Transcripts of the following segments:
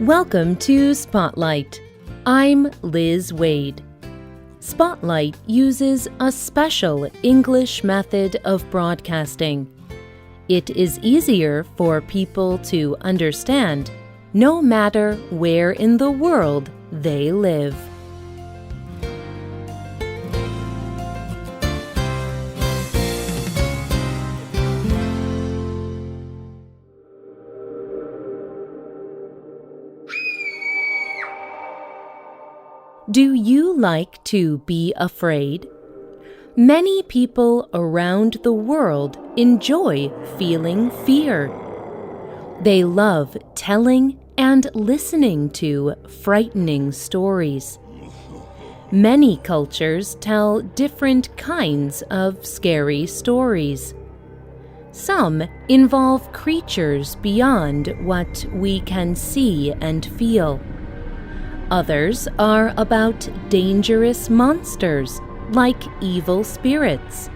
Welcome to Spotlight. I'm Liz Wade. Spotlight uses a special English method of broadcasting. It is easier for people to understand no matter where in the world they live. Do you like to be afraid? Many people around the world enjoy feeling fear. They love telling and listening to frightening stories. Many cultures tell different kinds of scary stories. Some involve creatures beyond what we can see and feel. Others are about dangerous monsters like evil spirits.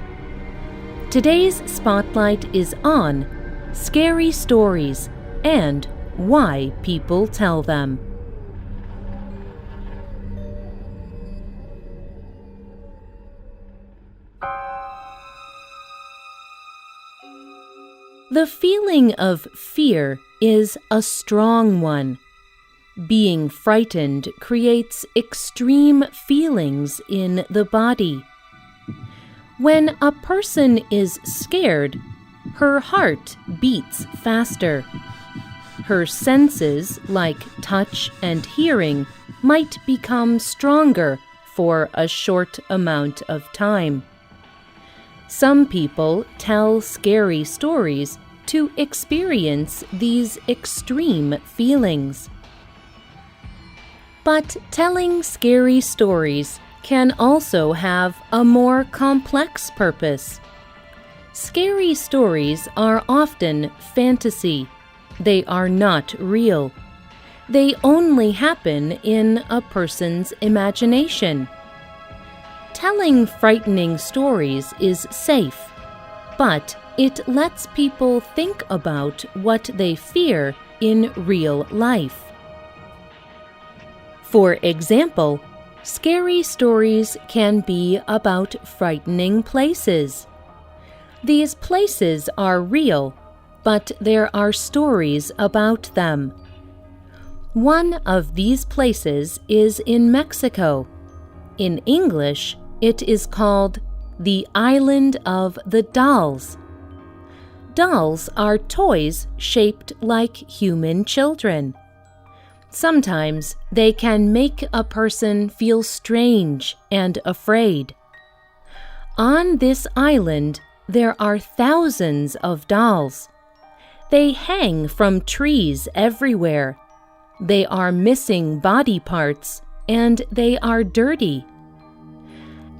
Today's spotlight is on scary stories and why people tell them. The feeling of fear is a strong one. Being frightened creates extreme feelings in the body. When a person is scared, her heart beats faster. Her senses, like touch and hearing, might become stronger for a short amount of time. Some people tell scary stories to experience these extreme feelings. But telling scary stories can also have a more complex purpose. Scary stories are often fantasy. They are not real. They only happen in a person's imagination. Telling frightening stories is safe, but it lets people think about what they fear in real life. For example, scary stories can be about frightening places. These places are real, but there are stories about them. One of these places is in Mexico. In English, it is called the Island of the Dolls. Dolls are toys shaped like human children. Sometimes they can make a person feel strange and afraid. On this island, there are thousands of dolls. They hang from trees everywhere. They are missing body parts, and they are dirty.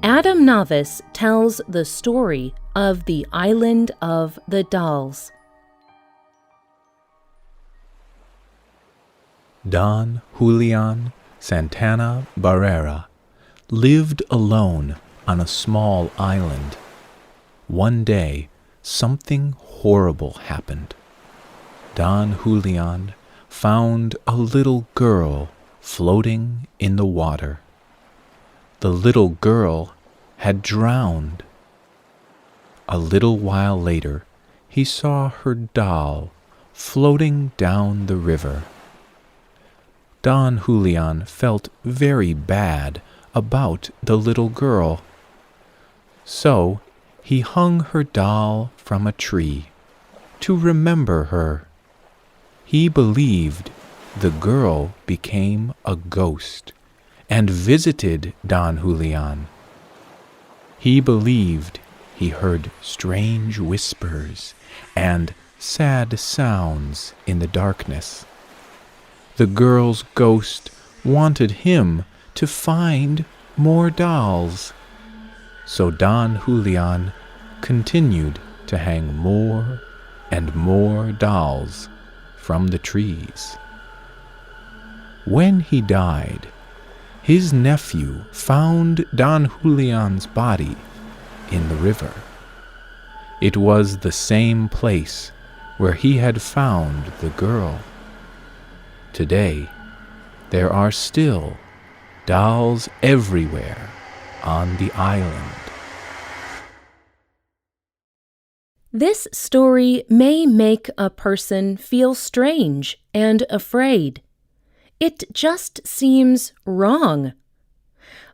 Adam Novice tells the story of the Island of the Dolls. Don Julian Santana Barrera lived alone on a small island. One day, something horrible happened. Don Julian found a little girl floating in the water. The little girl had drowned. A little while later, he saw her doll floating down the river. Don Julian felt very bad about the little girl. So he hung her doll from a tree to remember her. He believed the girl became a ghost and visited Don Julian. He believed he heard strange whispers and sad sounds in the darkness. The girl's ghost wanted him to find more dolls. So Don Julian continued to hang more and more dolls from the trees. When he died, his nephew found Don Julian's body in the river. It was the same place where he had found the girl. Today, There are still dolls everywhere on the island. This story may make a person feel strange and afraid. It just seems wrong.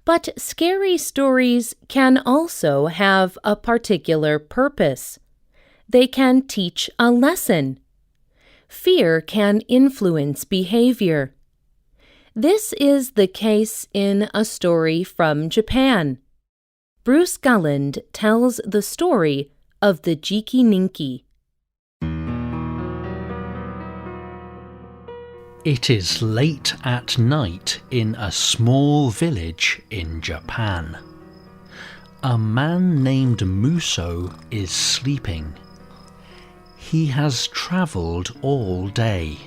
But scary stories can also have a particular purpose. They can teach a lesson. Fear can influence behavior. This is the case in a story from Japan. Bruce Gulland tells the story of the Jiki-Ninki. It is late at night in a small village in Japan. A man named Muso is sleeping. He has travelled all day.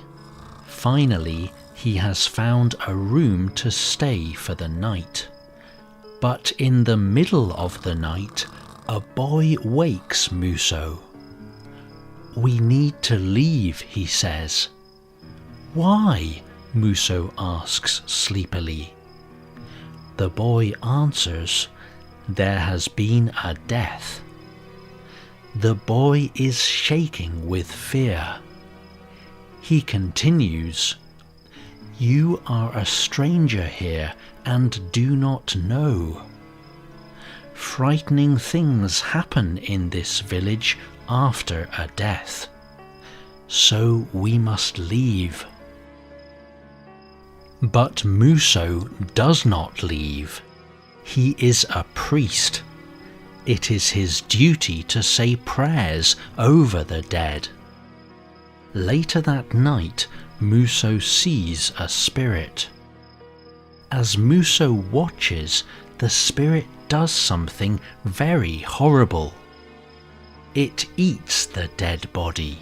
Finally, he has found a room to stay for the night. But in the middle of the night, a boy wakes Muso. "We need to leave," he says. "Why?" Muso asks sleepily. The boy answers, "There has been a death." The boy is shaking with fear. He continues, "You are a stranger here and do not know. Frightening things happen in this village after a death. So we must leave." But Muso does not leave. He is a priest. It is his duty to say prayers over the dead. Later that night, Muso sees a spirit. As Muso watches, the spirit does something very horrible. It eats the dead body.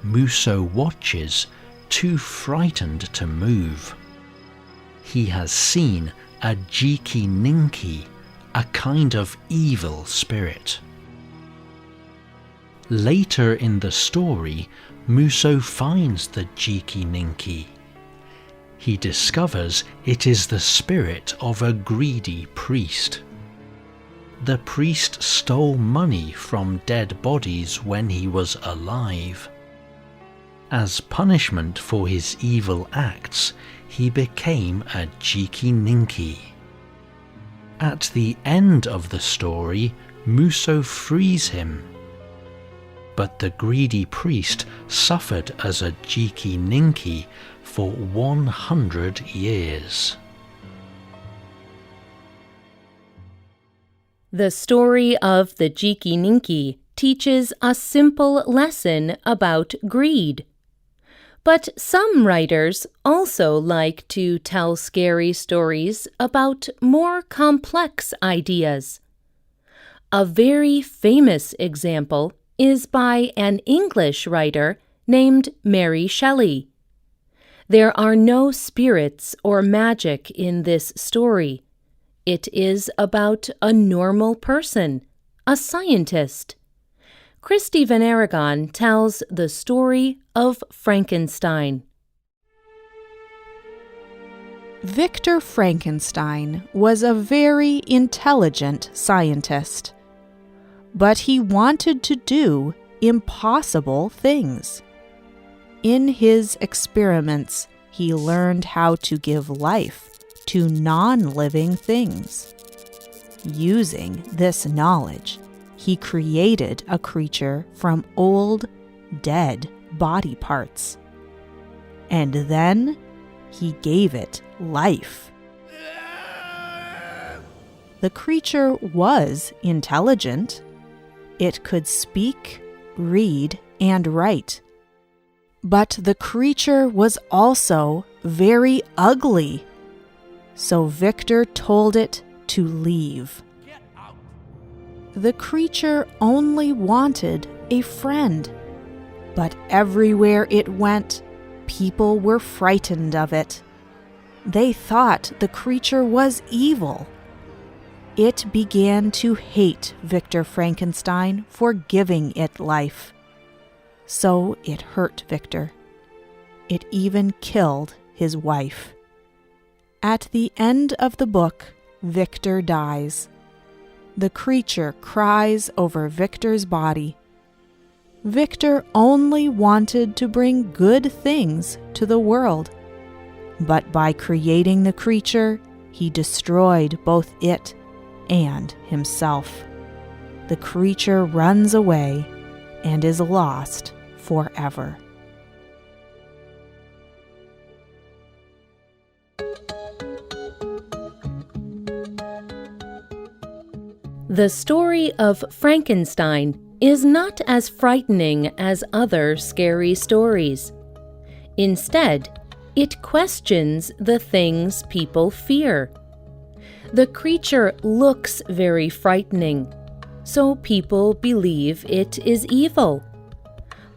Muso watches, too frightened to move. He has seen a Jiki-Ninki, a kind of evil spirit. Later in the story, Muso finds the Jiki-Ninki. He discovers it is the spirit of a greedy priest. The priest stole money from dead bodies when he was alive. As punishment for his evil acts, he became a Jiki-Ninki. At the end of the story, Muso frees him. But the greedy priest suffered as a Jiki-Ninki for 100 years. The story of the Jiki-Ninki teaches a simple lesson about greed. But some writers also like to tell scary stories about more complex ideas. A very famous example is by an English writer named Mary Shelley. There are no spirits or magic in this story. It is about a normal person, a scientist. Christy Van Aragon tells the story of Frankenstein. Victor Frankenstein was a very intelligent scientist, but he wanted to do impossible things. In his experiments, he learned how to give life to non-living things. Using this knowledge, he created a creature from old, dead body parts. And then he gave it life. The creature was intelligent. It could speak, read, and write. But the creature was also very ugly. So Victor told it to leave. The creature only wanted a friend, but everywhere it went, people were frightened of it. They thought the creature was evil. It began to hate Victor Frankenstein for giving it life. So it hurt Victor. It even killed his wife. At the end of the book, Victor dies. The creature cries over Victor's body. Victor only wanted to bring good things to the world, but by creating the creature, he destroyed both it and himself. The creature runs away and is lost forever. The story of Frankenstein is not as frightening as other scary stories. Instead, it questions the things people fear. The creature looks very frightening, so people believe it is evil.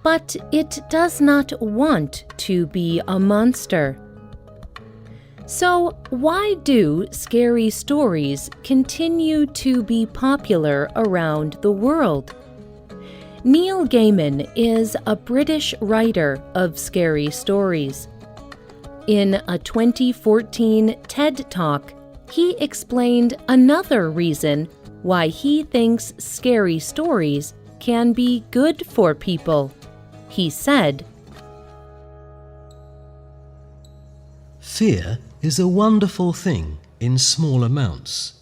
But it does not want to be a monster. So, why do scary stories continue to be popular around the world? Neil Gaiman is a British writer of scary stories. In a 2014 TED Talk, he explained another reason why he thinks scary stories can be good for people. He said, "Fear is a wonderful thing in small amounts.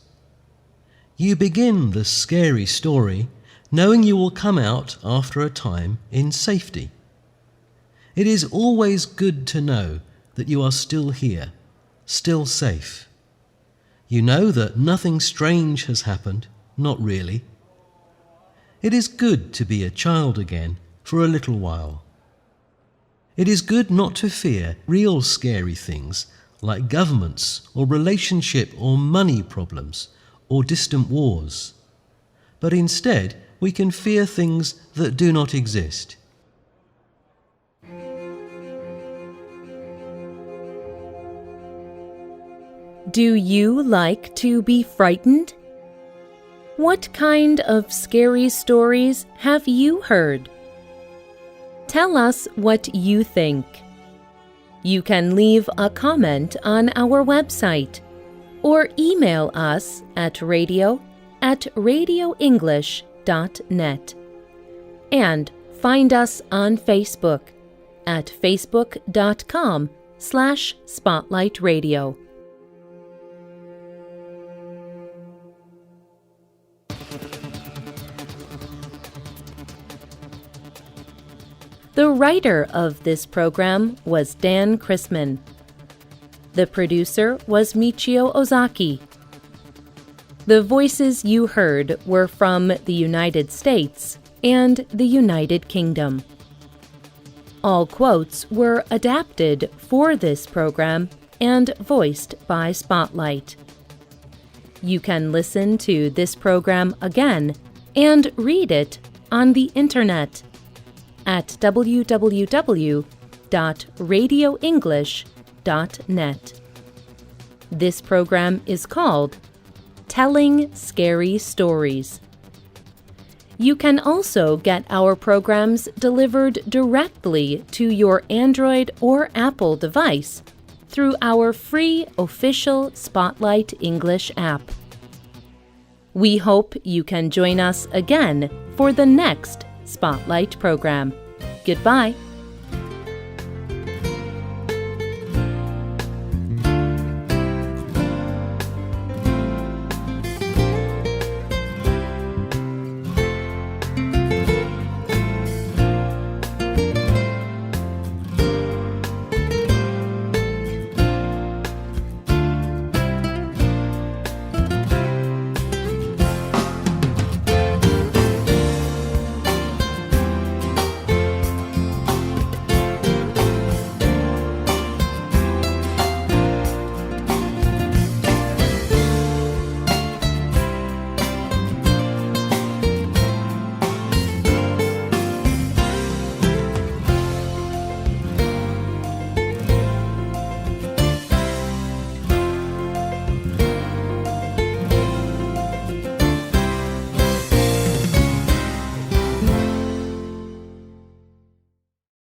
You begin the scary story knowing you will come out after a time in safety. It is always good to know that you are still here, still safe. You know that nothing strange has happened, not really. It is good to be a child again for a little while. It is good not to fear real scary things like governments or relationship or money problems or distant wars. But instead, we can fear things that do not exist." Do you like to be frightened? What kind of scary stories have you heard? Tell us what you think. You can leave a comment on our website or email us at radio@radioenglish.net. And find us on Facebook at facebook.com/spotlightradio. The writer of this program was Dan Chrisman. The producer was Michio Ozaki. The voices you heard were from the United States and the United Kingdom. All quotes were adapted for this program and voiced by Spotlight. You can listen to this program again and read it on the Internet at www.radioenglish.net. This program is called Telling Scary Stories. You can also get our programs delivered directly to your Android or Apple device through our free official Spotlight English app. We hope you can join us again for the next Spotlight program. Goodbye.